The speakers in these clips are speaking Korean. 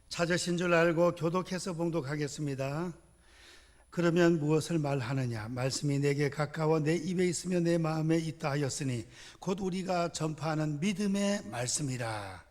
찾으신 줄 알고 교독해서 봉독하겠습니다. 그러면 무엇을 말하느냐? 말씀이 내게 가까워 내 입에 있으며 내 마음에 있다 하였으니 곧 우리가 전파하는 믿음의 말씀이라.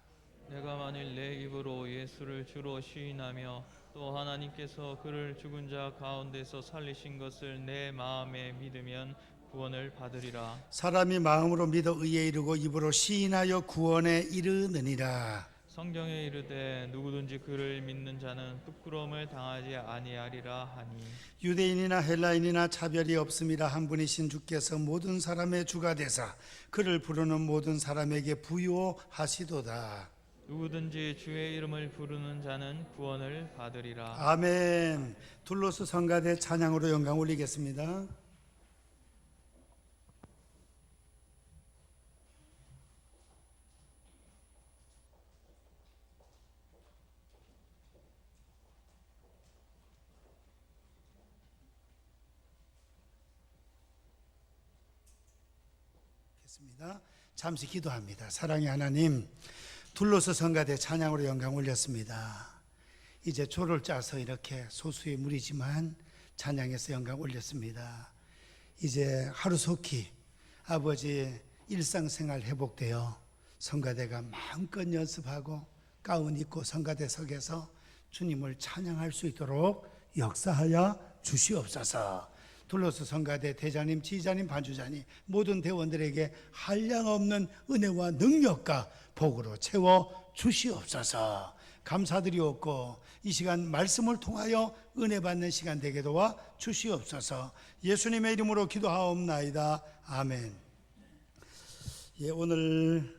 내가 만일 내 입으로 예수를 주로 시인하며 또 하나님께서 그를 죽은 자 가운데서 살리신 것을 내 마음에 믿으면 구원을 받으리라. 사람이 마음으로 믿어 의에 이르고 입으로 시인하여 구원에 이르느니라. 성경에 이르되 누구든지 그를 믿는 자는 부끄러움을 당하지 아니하리라 하니 유대인이나 헬라인이나 차별이 없음이라 한 분이신 주께서 모든 사람의 주가 되사 그를 부르는 모든 사람에게 부요하시도다. 누구든지 주의 이름을 부르는 자는 구원을 받으리라. 아멘. 둘로스 성가대 찬양으로 영광 올리겠습니다. 잠시 기도합니다. 사랑의 하나님, 둘로스 성가대 찬양으로 영광 올렸습니다. 이제 조를 짜서 이렇게 소수의 무리지만 찬양해서 영광 올렸습니다. 이제 하루속히 아버지 일상생활 회복되어 성가대가 마음껏 연습하고 가운 입고 성가대석에서 주님을 찬양할 수 있도록 역사하여 주시옵소서. 둘로스 성가대 대장님, 지휘자님, 반주자님 모든 대원들에게 한량없는 은혜와 능력과 복으로 채워 주시옵소서. 감사드리옵고 이 시간 말씀을 통하여 은혜 받는 시간 되게 도와 주시옵소서. 예수님의 이름으로 기도하옵나이다. 아멘. 오늘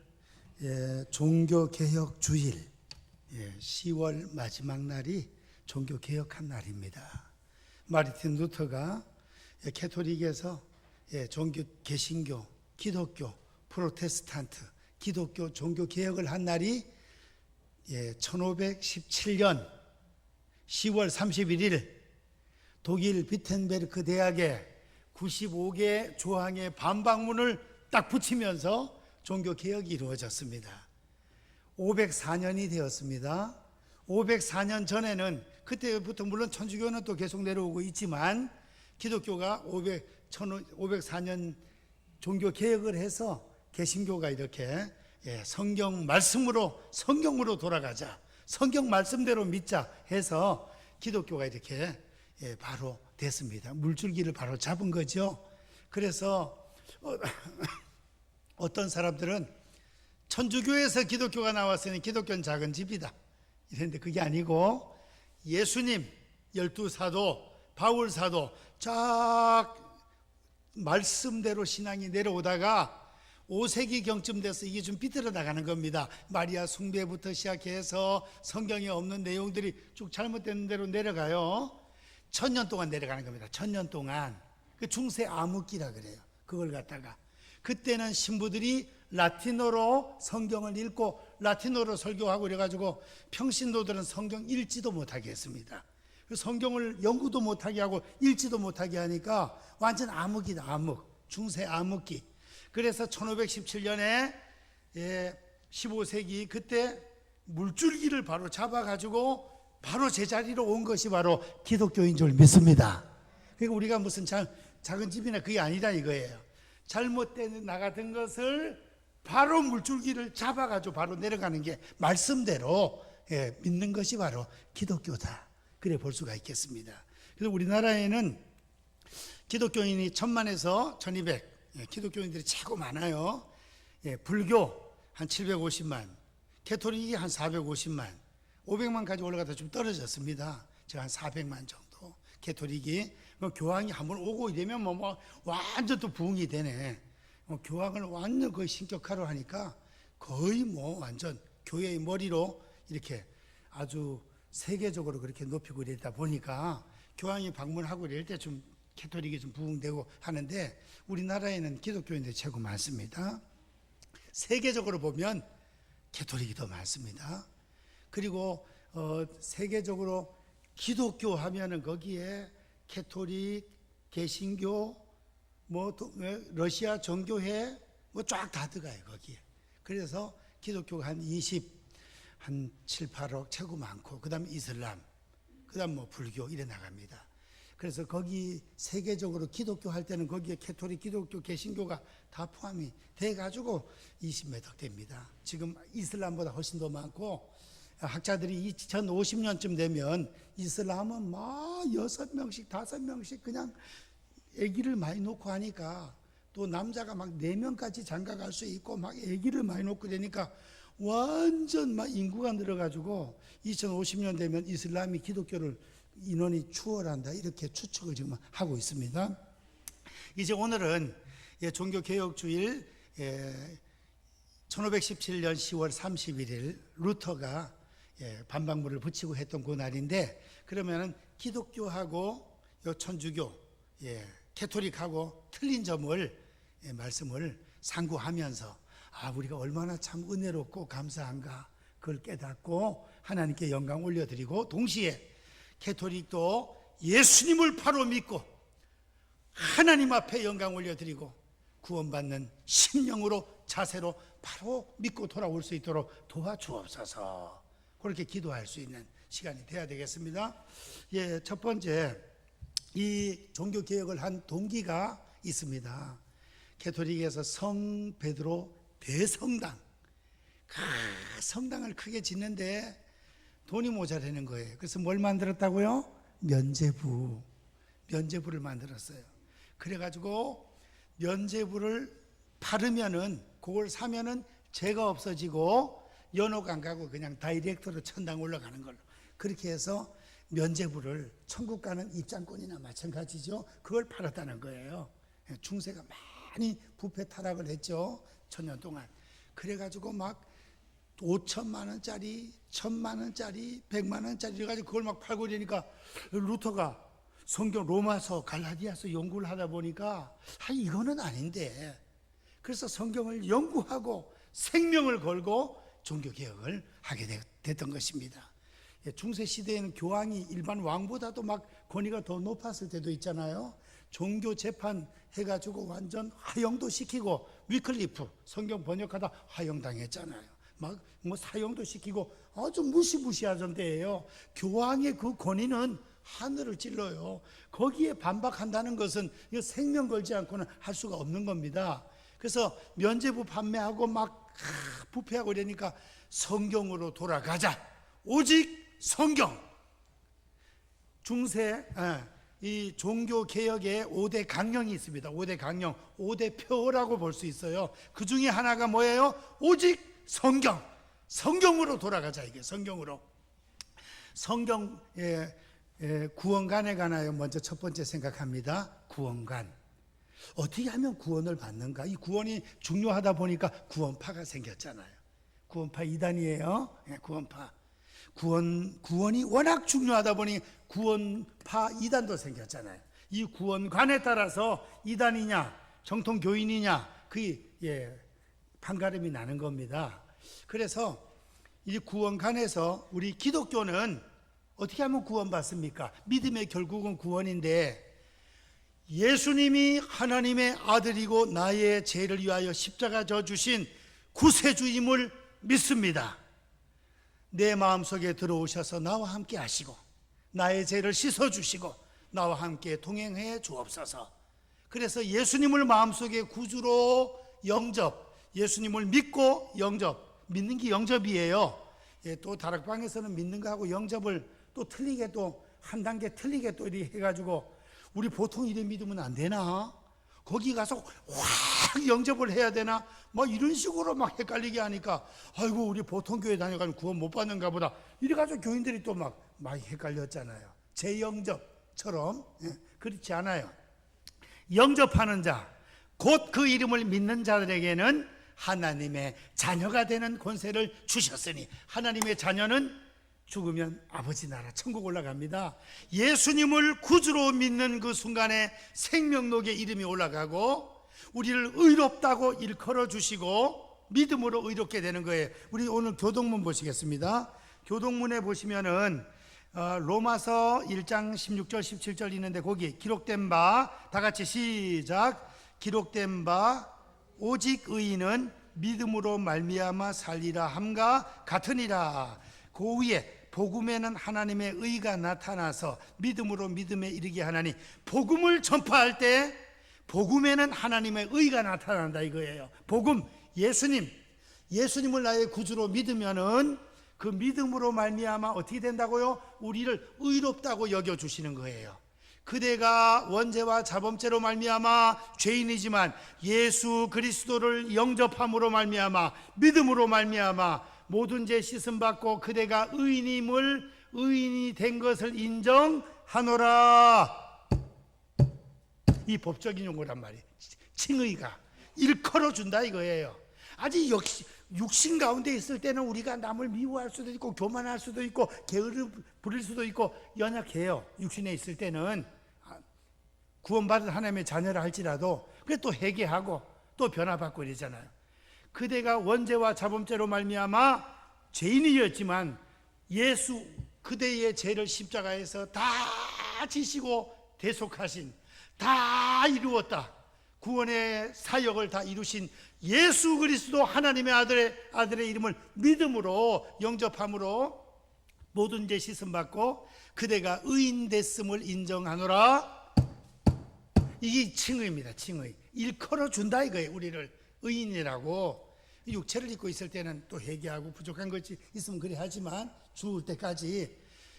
종교개혁 주일 10월 마지막 날이 종교개혁한 날입니다. 마르틴 루터가 캐토릭에서 종교 개신교, 기독교, 프로테스탄트, 기독교 종교 개혁을 한 날이 1517년 10월 31일 독일 비텐베르크 대학에 95개 조항의 반박문을 딱 붙이면서 종교 개혁이 이루어졌습니다. 504년이 되었습니다. 504년 전에는 그때부터 물론 천주교는 또 계속 내려오고 있지만 기독교가 504년 종교 개혁을 해서 개신교가 이렇게 성경 말씀으로 성경으로 돌아가자, 성경 말씀대로 믿자 해서 기독교가 이렇게 바로 됐습니다. 물줄기를 바로 잡은 거죠. 그래서 어떤 사람들은 천주교에서 기독교가 나왔으니 기독교는 작은 집이다 이랬는데 그게 아니고 예수님 12사도 바울 사도 쫙 말씀대로 신앙이 내려오다가 5세기 경쯤 돼서 이게 좀 비틀어 나가는 겁니다. 마리아 숭배부터 시작해서 성경에 없는 내용들이 쭉 잘못된 대로 내려가요. 1000년 동안 내려가는 겁니다. 1000년 동안. 그 중세 암흑기라 그래요. 그걸 갖다가 그때는 신부들이 라틴어로 성경을 읽고 라틴어로 설교하고 그래가지고 평신도들은 성경 읽지도 못하게 했습니다. 성경을 연구도 못하게 하고 읽지도 못하게 하니까 완전 암흑이다. 암흑, 중세 암흑기. 그래서 1517년에 15세기 그때 물줄기를 바로 잡아가지고 바로 제자리로 온 것이 바로 기독교인 줄 믿습니다. 그러니까 우리가 무슨 작은 집이나 그게 아니라 이거예요. 잘못된 나가던 것을 바로 물줄기를 잡아가지고 바로 내려가는 게 말씀대로 믿는 것이 바로 기독교다. 그래 볼 수가 있겠습니다. 그래서 우리나라에는 기독교인이 1000만에서 1200 기독교인들이 최고 많아요. 불교 한 750만, 캐토릭이 한 450만, 500만까지 올라가다 좀 떨어졌습니다. 제가 한 400만 정도 캐토릭이. 교황이 한번 오고 이러면 뭐 완전 또 부흥이 되네. 교황을 완전 거의 신격화로 하니까 거의 뭐 완전 교회의 머리로 이렇게 아주 세계적으로 그렇게 높이고 이러다 보니까 교황이 방문하고 이럴 때 좀 캐토릭이 좀 부흥되고 하는데 우리나라에는 기독교인들이 최고 많습니다. 세계적으로 보면 캐토릭이 더 많습니다. 그리고 세계적으로 기독교 하면은 거기에 캐토릭, 개신교, 뭐 러시아 정교회 뭐 쫙 다 들어가요 거기에. 그래서 기독교가 한 20, 한 7, 8억 최고 많고 그다음 이슬람, 그다음 뭐 불교 이래 나갑니다. 그래서 거기 세계적으로 기독교 할 때는 거기에 캐토릭, 기독교, 개신교가 다 포함이 돼 가지고 20몇 억 됩니다. 지금 이슬람보다 훨씬 더 많고, 학자들이 2050년쯤 되면 이슬람은 막 6명씩 5명씩 그냥 아기를 많이 놓고 하니까, 또 남자가 막 4명까지 장가갈 수 있고 막 아기를 많이 놓고 되니까 완전 막 인구가 늘어가지고 2050년 되면 이슬람이 기독교를 인원이 추월한다, 이렇게 추측을 지금 하고 있습니다. 이제 오늘은 종교개혁주일 1517년 10월 31일 루터가 반박문을 붙이고 했던 그 날인데, 그러면은 기독교하고 천주교, 캐토릭하고 틀린 점을 말씀을 상고하면서 우리가 얼마나 참 은혜롭고 감사한가 그걸 깨닫고 하나님께 영광 올려드리고, 동시에 캐토릭도 예수님을 바로 믿고 하나님 앞에 영광 올려드리고 구원받는 심령으로, 자세로 바로 믿고 돌아올 수 있도록 도와주옵소서. 그렇게 기도할 수 있는 시간이 돼야 되겠습니다. 첫 번째, 이 종교개혁을 한 동기가 있습니다. 캐토릭에서 성 베드로 대성당, 성당을 크게 짓는데 돈이 모자라는 거예요. 그래서 뭘 만들었다고요? 면제부를 만들었어요. 그래가지고 면제부를 팔으면은, 그걸 사면은 죄가 없어지고 연옥 안 가고 그냥 다이렉트로 천당 올라가는 걸로, 그렇게 해서 면제부를, 천국 가는 입장권이나 마찬가지죠. 그걸 팔았다는 거예요. 중세가 많이 부패 타락을 했죠. 1000년 동안. 그래가지고 막 5천만 원짜리, 1000만 원짜리, 100만 원짜리 이래가지고 그걸 막 팔고 이러니까, 루터가 성경 로마서, 갈라디아서 연구를 하다 보니까 이거는 아닌데, 그래서 성경을 연구하고 생명을 걸고 종교개혁을 하게 됐던 것입니다. 중세 시대에는 교황이 일반 왕보다도 막 권위가 더 높았을 때도 있잖아요. 종교 재판 해가지고 완전 하형도 시키고, 위클리프 성경 번역하다 하형당했잖아요. 막 뭐 사형도 시키고 아주 무시무시하던 때예요. 교황의 그 권위는 하늘을 찔러요. 거기에 반박한다는 것은 생명 걸지 않고는 할 수가 없는 겁니다. 그래서 면제부 판매하고 막 부패하고 이러니까 성경으로 돌아가자. 오직 성경. 중세 이 종교개혁의 5대 강령이 있습니다. 5대 강령, 5대 표라고 볼 수 있어요. 그 중에 하나가 뭐예요? 오직 성경. 성경으로 돌아가자, 이게 성경으로. 성경 구원관에 관하여 먼저 첫 번째 생각합니다. 구원관. 어떻게 하면 구원을 받는가? 이 구원이 중요하다 보니까 구원파가 생겼잖아요. 구원파 이단이에요. 구원파. 구원이 워낙 중요하다 보니 구원파 이단도 생겼잖아요. 이 구원관에 따라서 이단이냐 정통 교인이냐 판가름이 나는 겁니다. 그래서 이 구원관에서 우리 기독교는 어떻게 하면 구원받습니까? 믿음의 결국은 구원인데, 예수님이 하나님의 아들이고 나의 죄를 위하여 십자가 져 주신 구세주임을 믿습니다. 내 마음속에 들어오셔서 나와 함께 하시고 나의 죄를 씻어주시고 나와 함께 동행해 주옵소서. 그래서 예수님을 마음속에 구주로 영접, 예수님을 믿고 영접, 믿는 게 영접이에요. 또 다락방에서는 믿는 거하고 영접을 또 틀리게, 또 한 단계 틀리게 또 이렇게 해가지고, 우리 보통 이래 믿으면 안 되나? 거기 가서 확 영접을 해야 되나? 막 이런 식으로 막 헷갈리게 하니까, 아이고 우리 보통 교회 다녀가면 구원 못 받는가 보다, 이래가지고 교인들이 또 막 많이 헷갈렸잖아요. 재영접처럼. 그렇지 않아요. 영접하는 자, 곧 그 이름을 믿는 자들에게는 하나님의 자녀가 되는 권세를 주셨으니, 하나님의 자녀는 죽으면 아버지 나라 천국 올라갑니다. 예수님을 구주로 믿는 그 순간에 생명록에 이름이 올라가고 우리를 의롭다고 일컬어 주시고 믿음으로 의롭게 되는 거예요. 우리 오늘 교동문 보시겠습니다. 교동문에 보시면은 로마서 1장 16절 17절 있는데, 거기 기록된 바, 다 같이 시작. 기록된 바 오직 의인은 믿음으로 말미암아 살리라 함과 같으니라. 그 위에 복음에는 하나님의 의가 나타나서 믿음으로 믿음에 이르게 하나니, 복음을 전파할 때 복음에는 하나님의 의가 나타난다 이거예요. 복음, 예수님을 나의 구주로 믿으면은 그 믿음으로 말미암아 어떻게 된다고요? 우리를 의롭다고 여겨주시는 거예요. 그대가 원죄와 자범죄로 말미암아 죄인이지만 예수 그리스도를 영접함으로 말미암아 믿음으로 말미암아 모든 죄 씻음 받고 그대가 의인이 된 것을 인정하노라. 이 법적인 용어란 말이에요. 칭의가 일컬어 준다 이거예요. 아직 역시 육신 가운데 있을 때는 우리가 남을 미워할 수도 있고 교만할 수도 있고 게으르 부릴 수도 있고 연약해요. 육신에 있을 때는 구원받은 하나님의 자녀라 할지라도 그래 또 회개하고 또 변화받고 이러잖아요. 그대가 원죄와 자범죄로 말미암아 죄인이었지만 예수 그대의 죄를 십자가에서 다 지시고 대속하신, 다 이루었다, 구원의 사역을 다 이루신 예수 그리스도 하나님의 아들의 이름을 믿음으로 영접함으로 모든 죄 씻음 받고 그대가 의인 됐음을 인정하노라. 이게 칭의입니다. 칭의. 일컬어 준다 이거예요. 우리를 의인이라고. 육체를 입고 있을 때는 또 회개하고 부족한 것이 있으면 그래 하지만 죽을 때까지.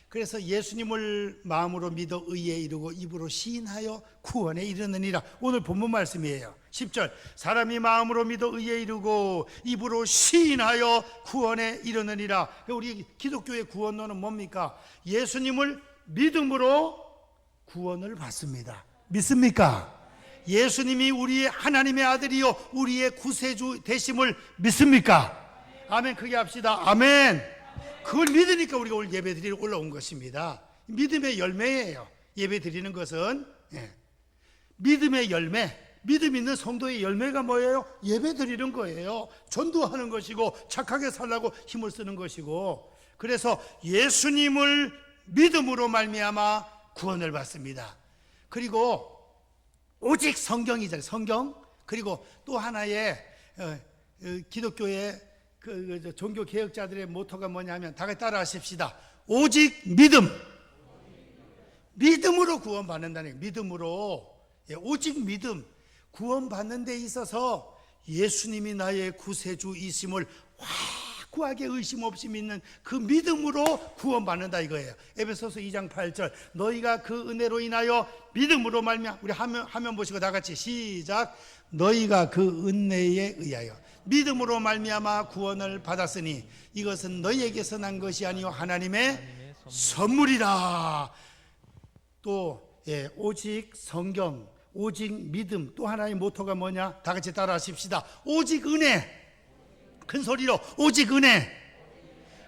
그래서 예수님을 마음으로 믿어 의에 이르고 입으로 시인하여 구원에 이르느니라. 오늘 본문 말씀이에요. 10절, 사람이 마음으로 믿어 의에 이르고 입으로 시인하여 구원에 이르느니라. 우리 기독교의 구원론은 뭡니까? 예수님을 믿음으로 구원을 받습니다. 믿습니까? 예수님이 우리의 하나님의 아들이요 우리의 구세주 되심을 믿습니까? 아멘. 크게 합시다. 아멘. 그걸 믿으니까 우리가 오늘 예배 드리러 올라온 것입니다. 믿음의 열매예요. 예배 드리는 것은 믿음의 열매. 믿음 있는 성도의 열매가 뭐예요? 예배 드리는 거예요. 전도하는 것이고 착하게 살라고 힘을 쓰는 것이고. 그래서 예수님을 믿음으로 말미암아 구원을 받습니다. 그리고 오직 성경이잖아요. 성경. 그리고 또 하나의 기독교의 종교 개혁자들의 모토가 뭐냐면 다 같이 따라 하십시다. 오직 믿음. 믿음으로 구원받는다는 거예요. 믿음으로. 오직 믿음. 구원받는 데 있어서 예수님이 나의 구세주이심을 확고하게 의심 없이 믿는 그 믿음으로 구원받는다 이거예요. 에베소서 2장 8절, 너희가 그 은혜로 인하여 믿음으로 말미암아, 우리 화면 보시고 다 같이 시작. 너희가 그 은혜에 의하여 믿음으로 말미암아 구원을 받았으니 이것은 너희에게서 난 것이 아니요 하나님의 선물이라. 또 오직 성경, 오직 믿음. 또 하나의 모토가 뭐냐? 다 같이 따라 하십시다. 오직 은혜. 큰 소리로 오직 은혜.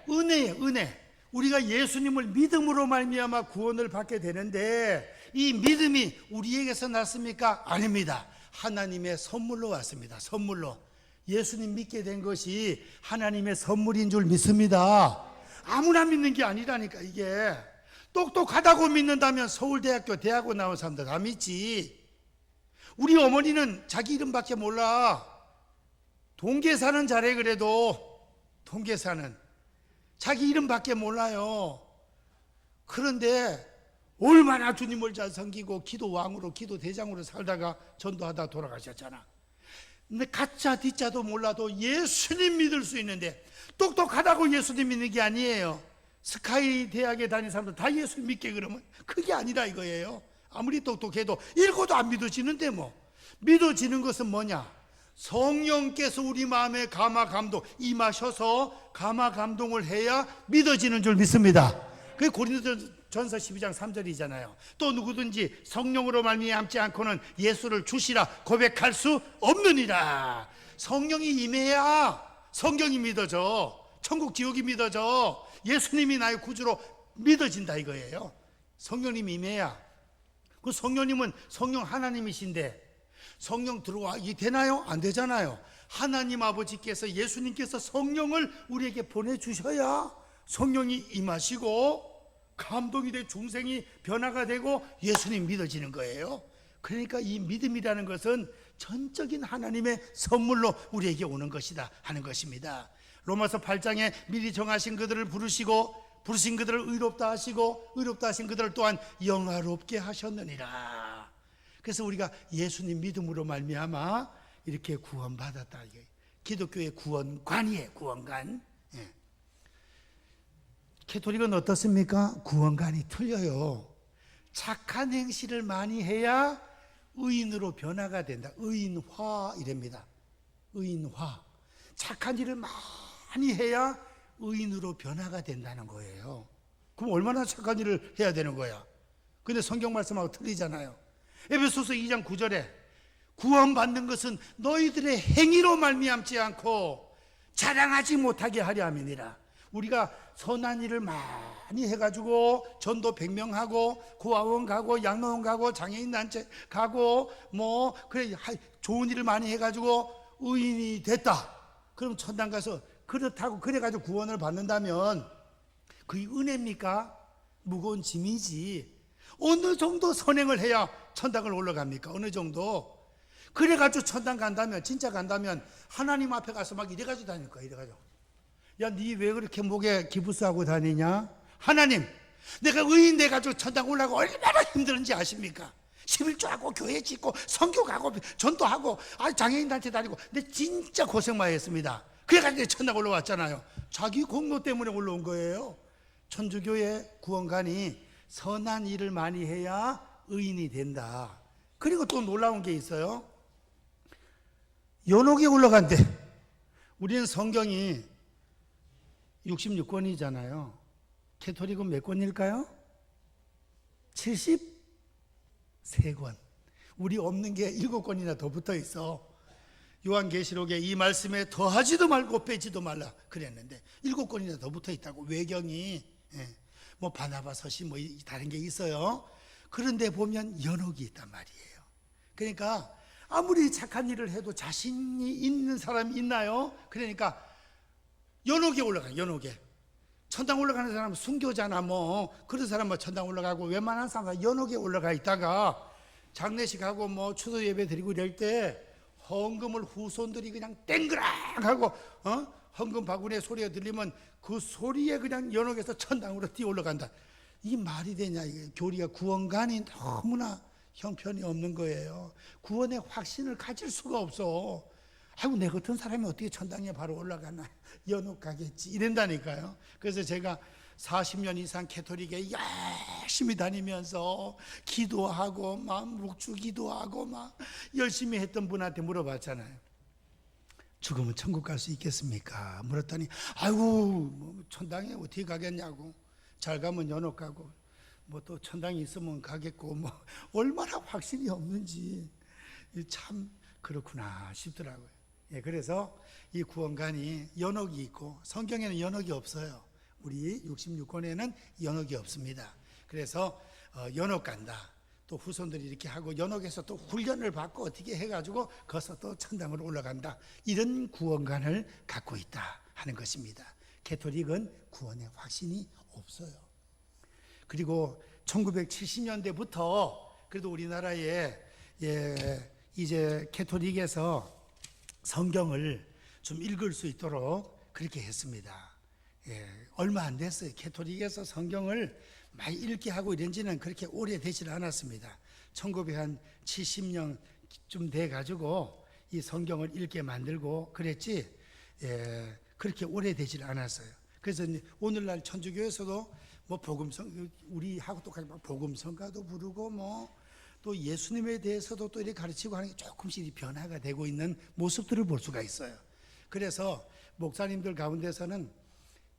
은혜예요. 은혜. 우리가 예수님을 믿음으로 말미암아 구원을 받게 되는데 이 믿음이 우리에게서 났습니까? 아닙니다. 하나님의 선물로 왔습니다. 선물로. 예수님 믿게 된 것이 하나님의 선물인 줄 믿습니다. 아무나 믿는 게 아니라니까. 이게 똑똑하다고 믿는다면 서울대학교 대학원 나온 사람들 다 믿지. 우리 어머니는 자기 이름밖에 몰라. 동계사는 잘해. 그래도 동계사는 자기 이름밖에 몰라요. 그런데 얼마나 주님을 잘 섬기고 기도왕으로 기도대장으로 살다가 전도하다 돌아가셨잖아. 근데 가짜 뒷자도 몰라도 예수님 믿을 수 있는데, 똑똑하다고 예수님 믿는 게 아니에요. 스카이 대학에 다니는 사람들 다 예수 믿게 그러면 그게 아니라 이거예요. 아무리 똑똑해도 읽어도 안 믿어지는데 뭐. 믿어지는 것은 뭐냐? 성령께서 우리 마음에 감화 감동 임하셔서 감화 감동을 해야 믿어지는 줄 믿습니다. 그게 고린도전서 12장 3절이잖아요. 또 누구든지 성령으로 말미암지 않고는 예수를 주시라 고백할 수 없느니라. 성령이 임해야 성경이 믿어져. 천국 지옥이 믿어져. 예수님이 나의 구주로 믿어진다 이거예요. 성령님이 임해야. 그 성령님은 성령 하나님이신데 성령 들어와 되나요? 안 되잖아요. 하나님 아버지께서 예수님께서 성령을 우리에게 보내주셔야 성령이 임하시고 감동이 돼 중생이 변화가 되고 예수님 믿어지는 거예요. 그러니까 이 믿음이라는 것은 전적인 하나님의 선물로 우리에게 오는 것이다 하는 것입니다. 로마서 8장에 미리 정하신 그들을 부르신 그들을 의롭다 하시고 의롭다 하신 그들을 또한 영화롭게 하셨느니라. 그래서 우리가 예수님 믿음으로 말미암아 이렇게 구원받았다. 기독교의 구원관이에요. 구원관. 예. 캐토릭은 어떻습니까? 구원관이 틀려요. 착한 행실을 많이 해야 의인으로 변화가 된다. 의인화 이랍니다. 의인화. 착한 일을 많이 해야 의인으로 변화가 된다는 거예요. 그럼 얼마나 착한 일을 해야 되는 거야? 근데 성경 말씀하고 틀리잖아요. 에베소서 2장 9절에 구원받는 것은 너희들의 행위로 말미암지 않고 자랑하지 못하게 하려 함이니라. 우리가 선한 일을 많이 해가지고 전도 100명 하고 고아원 가고 양로원 가고 장애인 단체 가고 뭐 그래 좋은 일을 많이 해가지고 의인이 됐다. 그럼 천당 가서 그렇다고 그래가지고 구원을 받는다면 그게 은혜입니까? 무거운 짐이지. 어느 정도 선행을 해야 천당을 올라갑니까? 어느 정도? 그래가지고 천당 간다면, 진짜 간다면 하나님 앞에 가서 막 이래가지고 다닐 거야. 이래가지고 야, 니 왜 그렇게 목에 기부스하고 다니냐? 하나님, 내가 의인 돼가지고 천당 올라가고 얼마나 힘들은지 아십니까? 11조하고 교회 짓고 선교 가고 전도하고 장애인단체 다니고 내 진짜 고생 많이 했습니다. 그래가지고 천당 올라왔잖아요. 자기 공로 때문에 올라온 거예요. 천주교의 구원관이 선한 일을 많이 해야 의인이 된다. 그리고 또 놀라운 게 있어요. 연옥에 올라간대. 우리는 성경이 66권이잖아요. 캐토릭은 몇 권일까요? 73권. 우리 없는 게 7권이나 더 붙어 있어. 요한계시록에 이 말씀에 더하지도 말고 빼지도 말라 그랬는데 7권이나 더 붙어 있다고. 외경이 뭐 바나바 서시 뭐 다른 게 있어요. 그런데 보면 연옥이 있단 말이에요. 그러니까 아무리 착한 일을 해도 자신이 있는 사람이 있나요? 그러니까 연옥에 올라가요. 연옥에. 천당 올라가는 사람은 순교자나 뭐 그런 사람은 천당 올라가고 웬만한 사람은 연옥에 올라가 있다가 장례식하고 뭐 추도 예배 드리고 이럴 때 헌금을 후손들이 그냥 땡그랑 하고 헌금 바구니에 소리가 들리면 그 소리에 그냥 연옥에서 천당으로 뛰어 올라간다. 이 말이 되냐? 이게 교리가 구원관이 너무나 형편이 없는 거예요. 구원의 확신을 가질 수가 없어. 아이고, 내 같은 사람이 어떻게 천당에 바로 올라가나? 연옥 가겠지. 이런다니까요. 그래서 제가 40년 이상 캐토릭에 열심히 다니면서 기도하고 막 묵주 기도하고 막 열심히 했던 분한테 물어봤잖아요. 죽으면 천국 갈 수 있겠습니까? 물었더니 아이고, 뭐 천당에 어떻게 가겠냐고. 잘 가면 연옥 가고 뭐 또 천당이 있으면 가겠고 뭐 얼마나 확신이 없는지 참 그렇구나 싶더라고요. 예, 그래서 이 구원관이 연옥이 있고 성경에는 연옥이 없어요. 우리 66권에는 연옥이 없습니다. 그래서 연옥 간다. 또 후손들이 이렇게 하고 연옥에서 또 훈련을 받고 어떻게 해가지고 거기서 또 천당으로 올라간다. 이런 구원관을 갖고 있다 하는 것입니다. 캐토릭은 구원의 확신이 없어요. 그리고 1970년대부터 그래도 우리나라에 이제 캐토릭에서 성경을 좀 읽을 수 있도록 그렇게 했습니다. 얼마 안 됐어요. 캐토릭에서 성경을 많이 읽게 하고 이런 지는 그렇게 오래되지 않았습니다. 1970년쯤 돼가지고 이 성경을 읽게 만들고 그랬지 그렇게 오래되지 않았어요. 그래서 오늘날 천주교에서도 뭐 복음성 우리하고 똑같이 복음성가도 부르고 뭐 또 예수님에 대해서도 또 이렇게 가르치고 하는 게 조금씩 변화가 되고 있는 모습들을 볼 수가 있어요. 그래서 목사님들 가운데서는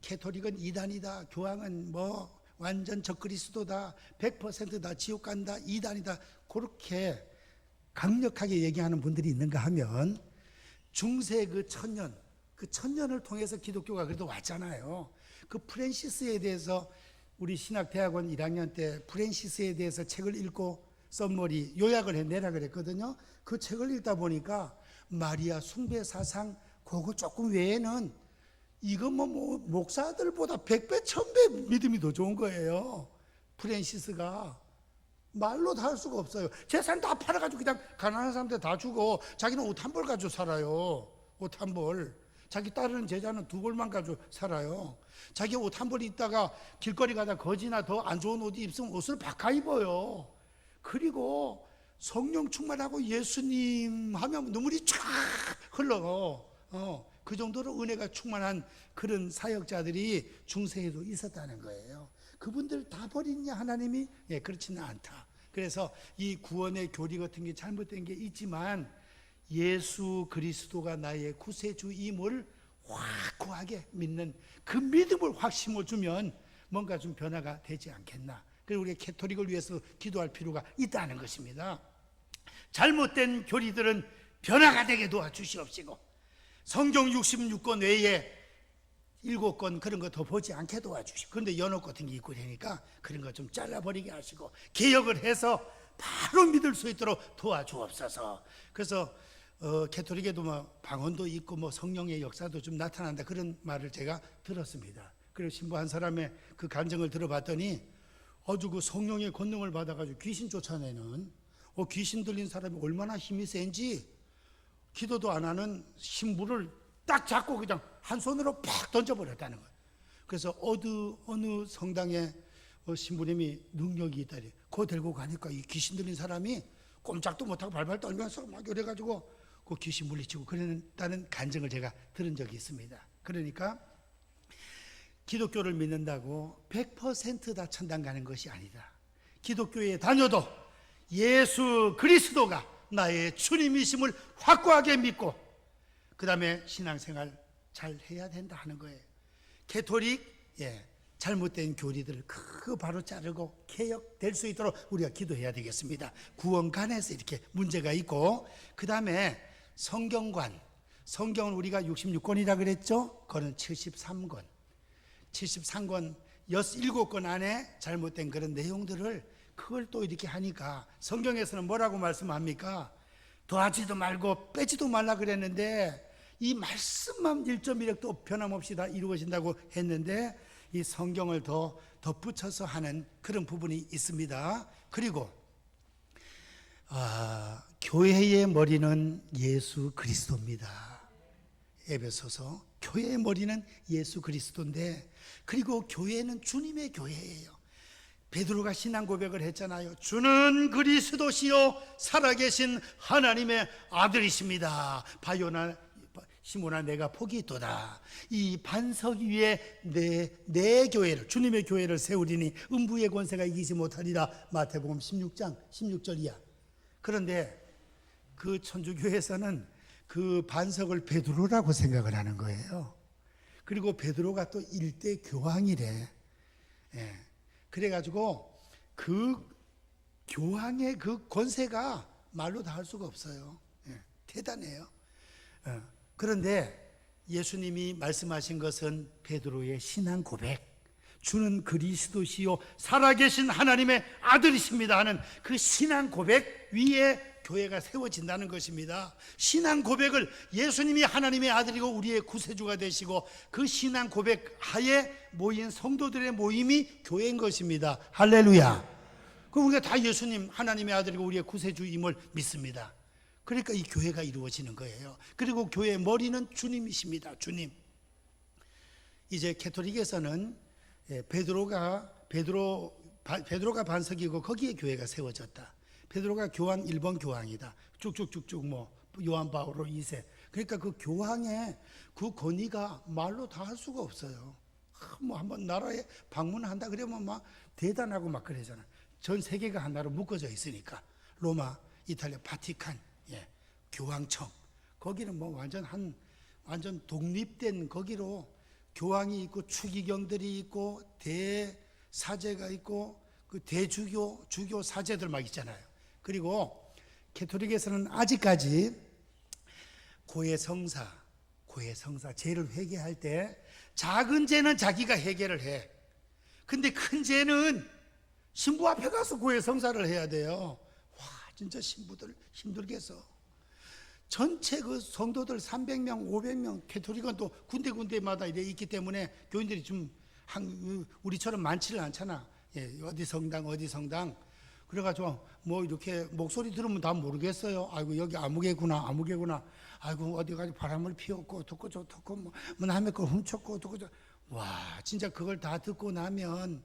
캐토릭은 이단이다, 교황은 뭐 완전 적그리스도다, 100%다, 지옥 간다, 이단이다, 그렇게 강력하게 얘기하는 분들이 있는가 하면 중세 그 천년을 통해서 기독교가 그래도 왔잖아요. 그 프랜시스에 대해서 우리 신학대학원 1학년 때 프랜시스에 대해서 책을 읽고 썸머리 요약을 해내라 그랬거든요. 그 책을 읽다 보니까 마리아 숭배 사상 그거 조금 외에는 이거 뭐 목사들보다 100배 1000배 믿음이 더 좋은 거예요. 프랜시스가 말로 다 할 수가 없어요. 재산 다 팔아가지고 그냥 가난한 사람들 다 주고 자기는 옷 한 벌 가지고 살아요. 옷 한 벌. 자기 따르는 제자는 두 벌만 가지고 살아요. 자기 옷 한 벌 있다가 길거리 가다 거지나 더 안 좋은 옷 입으면 옷을 바꿔 입어요. 그리고 성령 충만하고 예수님 하면 눈물이 쫙 흘러. 그 정도로 은혜가 충만한 그런 사역자들이 중세에도 있었다는 거예요. 그분들 다 버리냐 하나님이? 예, 그렇지는 않다. 그래서 이 구원의 교리 같은 게 잘못된 게 있지만 예수 그리스도가 나의 구세주임을 확고하게 믿는 그 믿음을 확 심어주면 뭔가 좀 변화가 되지 않겠나. 그리고 우리 캐토릭을 위해서 기도할 필요가 있다는 것입니다. 잘못된 교리들은 변화가 되게 도와주시옵시고 성경 66권 외에 7권 그런 거 더 보지 않게 도와주시고, 그런데 연옥 같은 게 있고 되니까 그런 거 좀 잘라버리게 하시고 개혁을 해서 바로 믿을 수 있도록 도와주옵소서. 그래서 캐토릭에도 뭐 방언도 있고 뭐 성령의 역사도 좀 나타난다 그런 말을 제가 들었습니다. 그리고 신부 한 사람의 그 간증을 들어봤더니 아주 그 성령의 권능을 받아가지고 귀신 쫓아내는 귀신 들린 사람이 얼마나 힘이 센지 기도도 안 하는 신부를 딱 잡고 그냥 한 손으로 팍 던져버렸다는 거예요. 그래서 어느 성당에 신부님이 능력이 있다니 그거 들고 가니까 이 귀신 들린 사람이 꼼짝도 못하고 발발 떨면서 막 이래가지고 그 귀신 물리치고 그랬다는 간증을 제가 들은 적이 있습니다. 그러니까 기독교를 믿는다고 100% 천당 가는 것이 아니다. 기독교에 다녀도 예수 그리스도가 나의 주님이심을 확고하게 믿고 그 다음에 신앙생활 잘 해야 된다 하는 거예요. 캐토릭 잘못된 교리들을 그거 바로 자르고 개혁될 수 있도록 우리가 기도해야 되겠습니다. 구원관에서 이렇게 문제가 있고, 그 다음에 성경관, 성경은 우리가 66권이라 그랬죠? 그거는 73권 7권 안에 잘못된 그런 내용들을 그걸 또 이렇게 하니까 성경에서는 뭐라고 말씀합니까? 더하지도 말고 빼지도 말라 그랬는데 이 말씀만 1.1획도 변함없이 다 이루어진다고 했는데 이 성경을 더 덧붙여서 하는 그런 부분이 있습니다. 그리고 교회의 머리는 예수 그리스도입니다. 에베소서 교회의 머리는 예수 그리스도인데, 그리고 교회는 주님의 교회예요. 베드로가 신앙 고백을 했잖아요. 주는 그리스도시요 살아계신 하나님의 아들이십니다. 바요나 시몬아 내가 복이 있도다. 이 반석 위에 내 교회를, 주님의 교회를 세우리니 음부의 권세가 이기지 못하리라. 마태복음 16장 16절 이하. 그런데 그 천주교에서는 그 반석을 베드로라고 생각을 하는 거예요. 그리고 베드로가 또 일대 교황이래. 그래가지고 그 교황의 그 권세가 말로 다 할 수가 없어요. 대단해요. 그런데 예수님이 말씀하신 것은 베드로의 신앙 고백, 주는 그리스도시요 살아계신 하나님의 아들이십니다 하는 그 신앙 고백 위에 교회가 세워진다는 것입니다. 신앙 고백을 예수님이 하나님의 아들이고 우리의 구세주가 되시고 그 신앙 고백 하에 모인 성도들의 모임이 교회인 것입니다. 할렐루야. 그럼 우리가 다 예수님 하나님의 아들이고 우리의 구세주임을 믿습니다. 그러니까 이 교회가 이루어지는 거예요. 그리고 교회의 머리는 주님이십니다. 주님. 이제 캐토릭에서는 베드로가 반석이고 거기에 교회가 세워졌다. 베드로가 교황 1번 교황이다. 쭉쭉쭉쭉 뭐 요한 바오로 2세. 그러니까 그 교황의 그 권위가 말로 다 할 수가 없어요. 뭐 한번 나라에 방문한다 그러면 막 대단하고 막 그러잖아. 전 세계가 하나로 묶어져 있으니까. 로마, 이탈리아, 바티칸, 교황청. 거기는 뭐 완전 독립된 거기로 교황이 있고 추기경들이 있고 대사제가 있고 그 대주교, 주교 사제들 막 있잖아요. 그리고 캐토릭에서는 아직까지 고해성사 죄를 회개할 때 작은 죄는 자기가 해결을 해. 근데 큰 죄는 신부 앞에 가서 고해성사를 해야 돼요. 와, 진짜 신부들 힘들겠어. 전체 그 성도들 300명, 500명, 캐토릭은 또 군데군데마다 이래 있기 때문에 교인들이 좀 우리처럼 많지는 않잖아. 어디 성당 그래가지고 뭐 이렇게 목소리 들으면 다 모르겠어요. 아이고 여기 아무개구나. 아이고 어디 가서 바람을 피웠고 듣고 좋고 뭐 남의 걸 훔쳤고 듣고 와 진짜 그걸 다 듣고 나면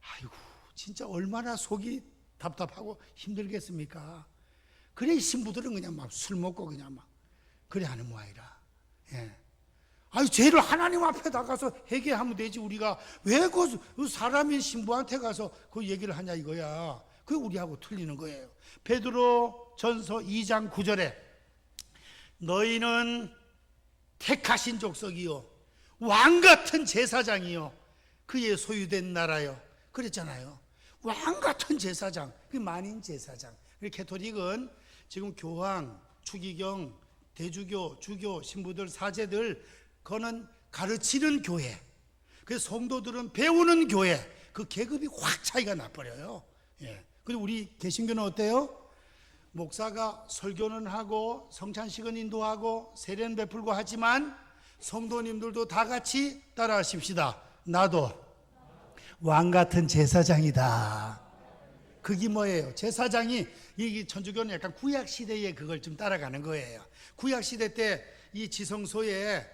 아이고 진짜 얼마나 속이 답답하고 힘들겠습니까? 그래 신부들은 그냥 막 술 먹고 그냥 막 그래 하는 모양이라. 예. 아니 죄를 하나님 앞에 나가서 회개하면 되지. 우리가 왜 그 사람인 신부한테 가서 그 얘기를 하냐 이거야. 그게 우리하고 틀리는 거예요. 베드로 전서 2장 9절에 너희는 택하신 족속이요 왕같은 제사장이요 그의 소유된 나라요 그랬잖아요. 왕같은 제사장, 그 만인 제사장. 캐토릭은 지금 교황, 추기경, 대주교, 주교, 신부들, 사제들 그거는 가르치는 교회. 그 성도들은 배우는 교회. 그 계급이 확 차이가 나버려요. 예. 그리고 우리 개신교는 어때요? 목사가 설교는 하고 성찬식은 인도하고 세례는 베풀고 하지만 성도님들도 다 같이 따라하십시다. 나도 왕 같은 제사장이다. 그게 뭐예요? 제사장이 이 천주교는 약간 구약 시대에 그걸 좀 따라가는 거예요. 구약 시대 때 이 지성소에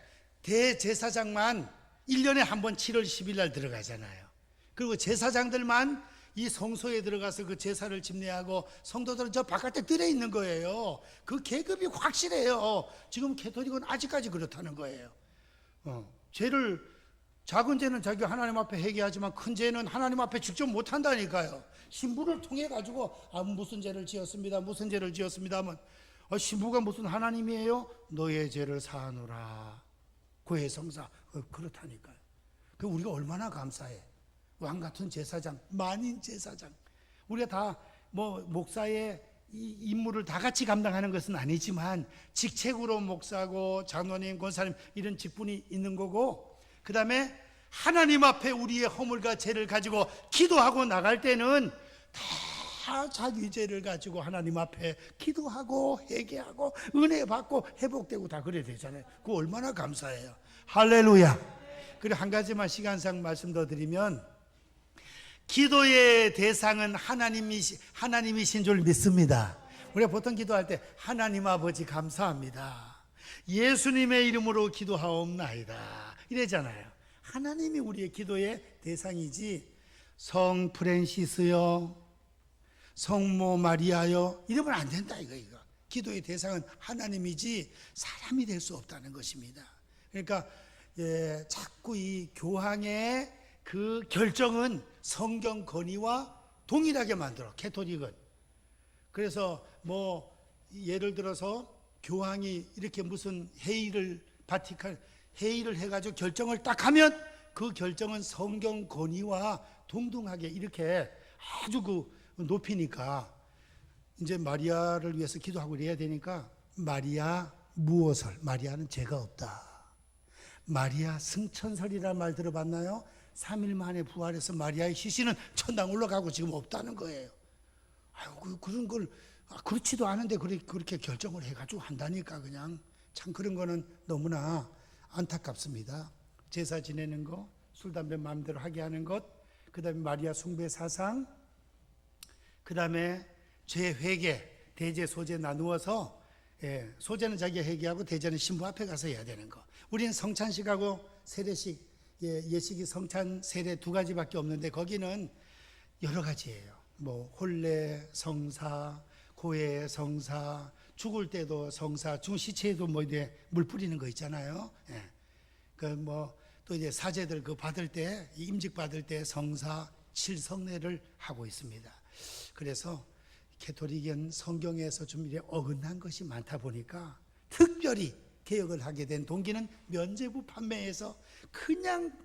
대제사장만 1년에 한 번 7월 10일 날 들어가잖아요. 그리고 제사장들만 이 성소에 들어가서 그 제사를 집례하고 성도들은 저 바깥에 들어 있는 거예요. 그 계급이 확실해요. 지금 캐토릭은 아직까지 그렇다는 거예요. 죄를 작은 죄는 자기가 하나님 앞에 회개하지만 큰 죄는 하나님 앞에 직접 못 한다니까요. 신부를 통해 가지고 무슨 죄를 지었습니다. 하면 신부가 무슨 하나님이에요? 너의 죄를 사하노라. 고해 성사. 그렇다니까요. 그 우리가 얼마나 감사해. 왕 같은 제사장, 만인 제사장. 우리가 다 뭐 목사의 이 임무를 다 같이 감당하는 것은 아니지만 직책으로 목사고 장로님, 권사님 이런 직분이 있는 거고, 그 다음에 하나님 앞에 우리의 허물과 죄를 가지고 기도하고 나갈 때는 다 자기 죄를 가지고 하나님 앞에 기도하고 회개하고 은혜 받고 회복되고 다 그래야 되잖아요. 그거 얼마나 감사해요. 할렐루야. 그리고 한 가지만 시간상 말씀 더 드리면, 기도의 대상은 하나님이신 줄 믿습니다. 우리가 보통 기도할 때 하나님 아버지 감사합니다. 예수님의 이름으로 기도하옵나이다. 이래잖아요. 하나님이 우리의 기도의 대상이지 성 프랜시스요, 성모 마리아요 이러면 안 된다 이거. 기도의 대상은 하나님이지 사람이 될 수 없다는 것입니다. 그러니까 자꾸 이 교황의 그 결정은 성경 건의와 동일하게 만들어, 캐토릭은. 그래서 뭐 예를 들어서 교황이 이렇게 무슨 바티칸 회의를 해가지고 결정을 딱 하면 그 결정은 성경 건의와 동등하게 이렇게 아주 그 높이니까 이제 마리아를 위해서 기도하고 이래야 되니까 마리아 무엇을? 마리아는 죄가 없다. 마리아 승천설이라는 말 들어봤나요? 3일 만에 부활해서 마리아의 시신은 천당 올라가고 지금 없다는 거예요. 아유, 그런 걸 그렇지도 않은데 그렇게 결정을 해가지고 한다니까. 그냥 참 그런 거는 너무나 안타깝습니다. 제사 지내는 거, 술 담배 마음대로 하게 하는 것, 그 다음에 마리아 숭배 사상, 그 다음에 죄 회개, 대제 소제 나누어서 소제는 자기가 회개하고 대제는 신부 앞에 가서 해야 되는 거. 우리는 성찬식하고 세례식, 예식이 성찬 세례 두 가지밖에 없는데 거기는 여러 가지예요. 뭐 혼례, 성사, 고해, 성사, 죽을 때도 성사, 죽은 시체에도 뭐 이제 물 뿌리는 거 있잖아요. 그 뭐 또 이제 사제들 그 받을 때, 임직 받을 때 성사, 칠성례를 하고 있습니다. 그래서 캐토릭은 성경에서 좀 이제 어긋난 것이 많다 보니까 특별히 개혁을 하게 된 동기는 면죄부 판매에서 그냥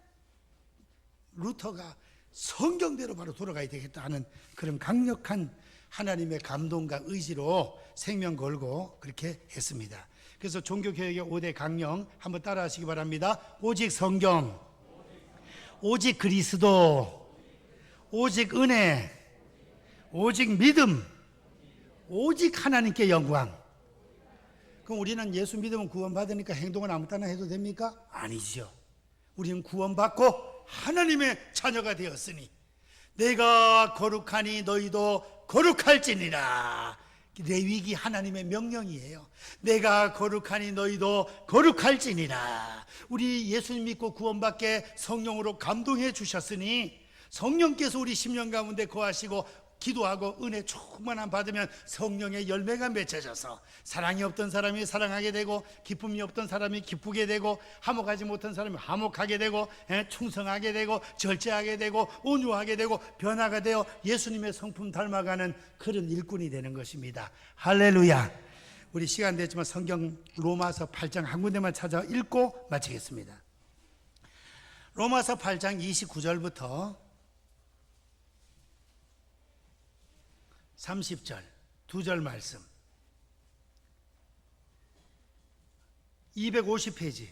루터가 성경대로 바로 돌아가야 되겠다 하는 그런 강력한 하나님의 감동과 의지로 생명 걸고 그렇게 했습니다. 그래서 종교개혁의 5대 강령 한번 따라 하시기 바랍니다. 오직 성경, 오직 그리스도, 오직 은혜, 오직 믿음, 오직 하나님께 영광. 그럼 우리는 예수 믿으면 구원받으니까 행동은 아무 때나 해도 됩니까? 아니죠. 우리는 구원받고 하나님의 자녀가 되었으니 내가 거룩하니 너희도 거룩할지니라. 레위기 하나님의 명령이에요. 내가 거룩하니 너희도 거룩할지니라. 우리 예수님 믿고 구원받게 성령으로 감동해 주셨으니 성령께서 우리 심령 가운데 거하시고 기도하고 은혜 충만함 받으면 성령의 열매가 맺혀져서 사랑이 없던 사람이 사랑하게 되고 기쁨이 없던 사람이 기쁘게 되고 화목하지 못한 사람이 화목하게 되고 충성하게 되고 절제하게 되고 온유하게 되고 변화가 되어 예수님의 성품 닮아가는 그런 일꾼이 되는 것입니다. 할렐루야. 우리 시간 됐지만 성경 로마서 8장 한 군데만 찾아 읽고 마치겠습니다. 로마서 8장 29절부터 30절 두 절 말씀, 250페이지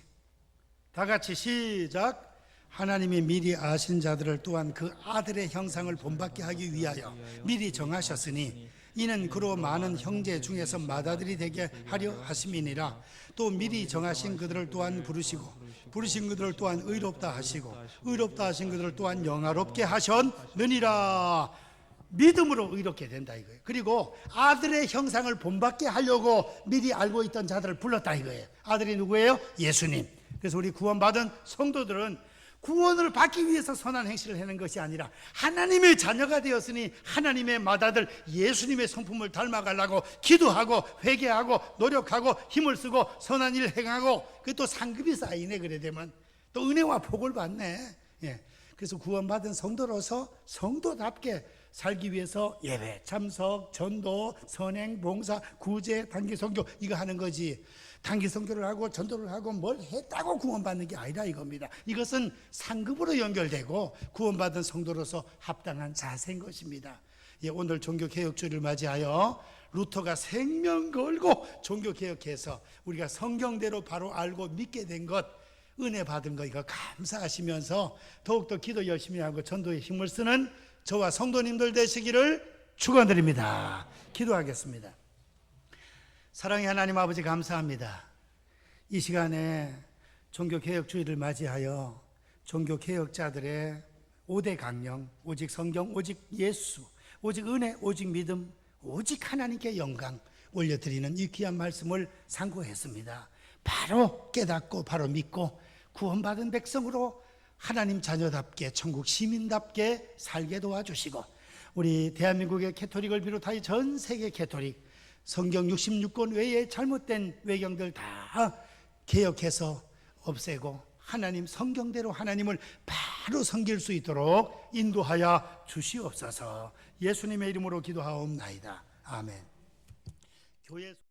다 같이 시작. 하나님이 미리 아신 자들을 또한 그 아들의 형상을 본받게 하기 위하여 미리 정하셨으니 이는 그로 많은 형제 중에서 맏아들이 되게 하려 하심이니라. 또 미리 정하신 그들을 또한 부르시고 부르신 그들을 또한 의롭다 하시고 의롭다 하신 그들을 또한 영화롭게 하셨느니라. 믿음으로 의롭게 된다 이거예요. 그리고 아들의 형상을 본받게 하려고 미리 알고 있던 자들을 불렀다 이거예요. 아들이 누구예요? 예수님. 그래서 우리 구원받은 성도들은 구원을 받기 위해서 선한 행실을 하는 것이 아니라 하나님의 자녀가 되었으니 하나님의 맏아들 예수님의 성품을 닮아가려고 기도하고 회개하고 노력하고 힘을 쓰고 선한 일을 행하고 그것도 상급이 쌓이네. 그래 되면 또 은혜와 복을 받네. 그래서 구원받은 성도로서 성도답게 살기 위해서 예배, 참석, 전도, 선행, 봉사, 구제, 단기 선교 이거 하는 거지. 단기 선교를 하고 전도를 하고 뭘 했다고 구원받는 게 아니라 이겁니다. 이것은 상급으로 연결되고 구원받은 성도로서 합당한 자세인 것입니다. 오늘 종교개혁주의를 맞이하여 루터가 생명 걸고 종교개혁해서 우리가 성경대로 바로 알고 믿게 된 것, 은혜 받은 거 이거 감사하시면서 더욱더 기도 열심히 하고 전도에 힘을 쓰는 저와 성도님들 되시기를 축원드립니다. 기도하겠습니다. 사랑의 하나님 아버지 감사합니다. 이 시간에 종교개혁주의를 맞이하여 종교개혁자들의 5대 강령, 오직 성경, 오직 예수, 오직 은혜, 오직 믿음, 오직 하나님께 영광 올려드리는 이 귀한 말씀을 상고했습니다. 바로 깨닫고 바로 믿고 구원받은 백성으로 하나님 자녀답게 천국 시민답게 살게 도와주시고 우리 대한민국의 캐토릭을 비롯하여 전 세계 캐토릭 성경 66권 외에 잘못된 외경들 다 개혁해서 없애고 하나님 성경대로 하나님을 바로 섬길 수 있도록 인도하여 주시옵소서. 예수님의 이름으로 기도하옵나이다. 아멘. 교회